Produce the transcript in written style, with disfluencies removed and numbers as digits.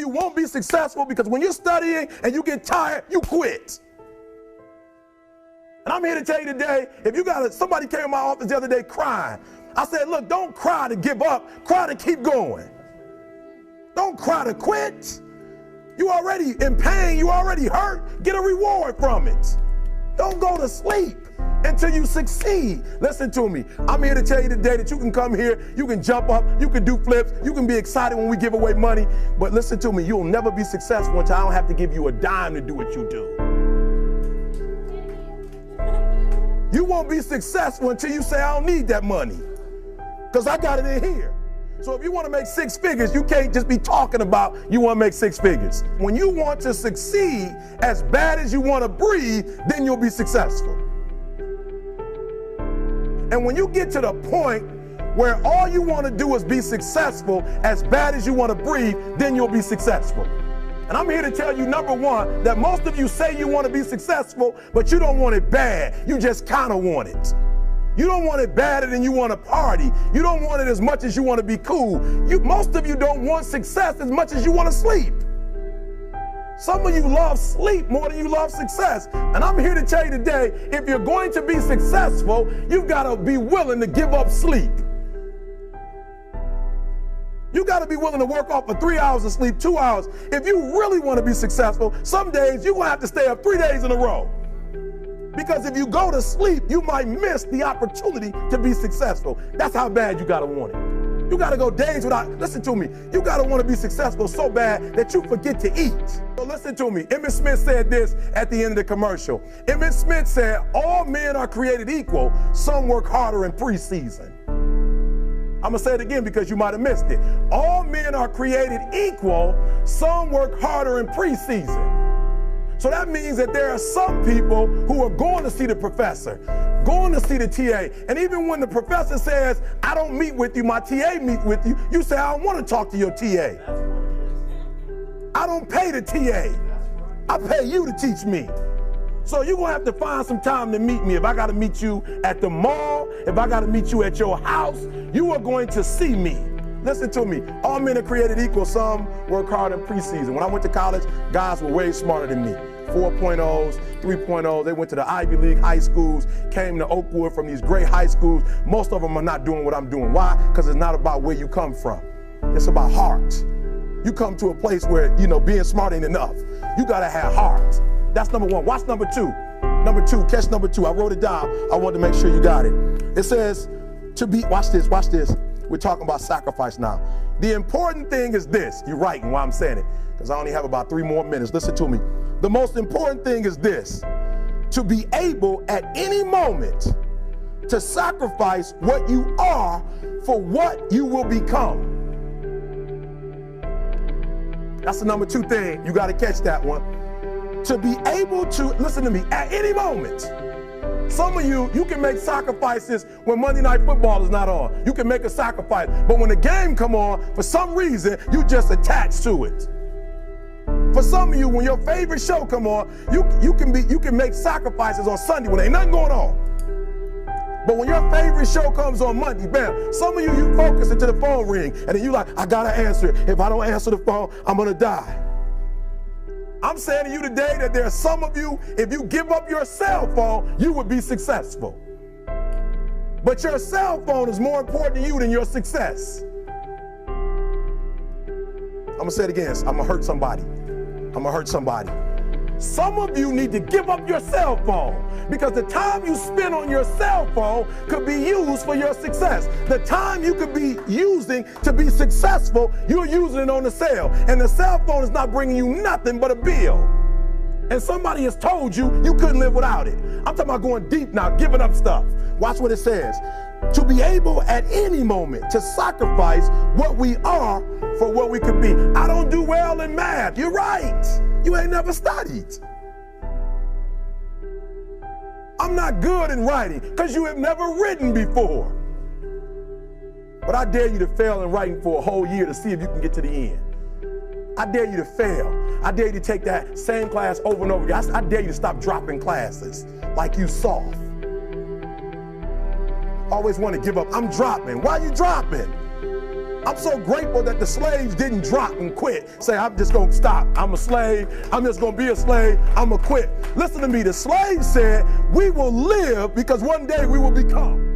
you won't be successful because when you're studying and you get tired, you quit. And I'm here to tell you today, if you got somebody came in my office the other day crying. I said, look, don't cry to give up, cry to keep going. Don't cry to quit. You already in pain, you already hurt, get a reward from it. Don't go to sleep until you succeed. Listen to me. I'm here to tell you today that you can come here, you can jump up, you can do flips, you can be excited when we give away money, but listen to me, you'll never be successful until I don't have to give you a dime to do what you do. You won't be successful until you say, I don't need that money, because I got it in here. So if you want to make 6 figures, you can't just be talking about you want to make 6 figures. When you want to succeed as bad as you want to breathe, then you'll be successful. And when you get to the point where all you want to do is be successful as bad as you want to breathe, then you'll be successful. And I'm here to tell you, number one, that most of you say you want to be successful, but you don't want it bad. You just kind of want it. You don't want it badder than you want to party. You don't want it as much as you want to be cool. Most of you don't want success as much as you want to sleep. Some of you love sleep more than you love success. And I'm here to tell you today, if you're going to be successful, you've got to be willing to give up sleep. You got to be willing to work off for 3 hours of sleep, 2 hours. If you really want to be successful, some days you're going to have to stay up 3 days in a row. Because if you go to sleep, you might miss the opportunity to be successful. That's how bad you got to want it. You got to go days without, listen to me, you got to want to be successful so bad that you forget to eat. So listen to me. Emmett Smith said this at the end of the commercial. Emmett Smith said, all men are created equal. Some work harder in preseason. I'm going to say it again because you might have missed it. All men are created equal. Some work harder in preseason. So that means that there are some people who are going to see the professor, going to see the TA. And even when the professor says, I don't meet with you, my TA meets with you, you say, I don't want to talk to your TA. I don't pay the TA. I pay you to teach me. So you're going to have to find some time to meet me. If I got to meet you at the mall, if I got to meet you at your house, you are going to see me. Listen to me. All men are created equal. Some work hard in preseason. When I went to college, guys were way smarter than me. 4.0s, 3.0s. They went to the Ivy League high schools, came to Oakwood from these great high schools. Most of them are not doing what I'm doing. Why? Because it's not about where you come from. It's about heart. You come to a place where, being smart ain't enough. You got to have heart. That's number one. Watch number two. Number two, catch number two. I wrote it down. I wanted to make sure you got it. It says to be, watch this. We're talking about sacrifice now. The important thing is this. You're writing while I'm saying it, because I only have about 3 more minutes. Listen to me. The most important thing is this: to be able at any moment to sacrifice what you are for what you will become. That's the number 2 thing. You got to catch that one. To be able to, listen to me, at any moment. Some of you can make sacrifices when Monday Night Football is not on. You can make a sacrifice. But when the game come on, for some reason, you just attach to it. For some of you, when your favorite show come on, you can make sacrifices on Sunday when ain't nothing going on. But when your favorite show comes on Monday, bam, some of you focus until the phone ring, and then you like, I gotta answer it. If I don't answer the phone, I'm gonna die. I'm saying to you today that there are some of you, if you give up your cell phone, you would be successful. But your cell phone is more important to you than your success. I'm gonna say it again. I'm gonna hurt somebody. Some of you need to give up your cell phone, because the time you spend on your cell phone could be used for your success. The time you could be using to be successful, you're using it on the cell. And the cell phone is not bringing you nothing but a bill. And somebody has told you you couldn't live without it. I'm talking about going deep now, giving up stuff. Watch what it says. To be able at any moment to sacrifice what we are for what we could be. I don't do well in math. You're right. You ain't never studied. I'm not good in writing because you have never written before. But I dare you to fail in writing for a whole year to see if you can get to the end. I dare you to fail. I dare you to take that same class over and over again. I dare you to stop dropping classes like you soft. Always want to give up. I'm dropping. Why are you dropping? I'm so grateful that the slaves didn't drop and quit. Say, I'm just going to stop. I'm a slave. I'm just going to be a slave. I'm going to quit. Listen to me. The slaves said, we will live because one day we will become.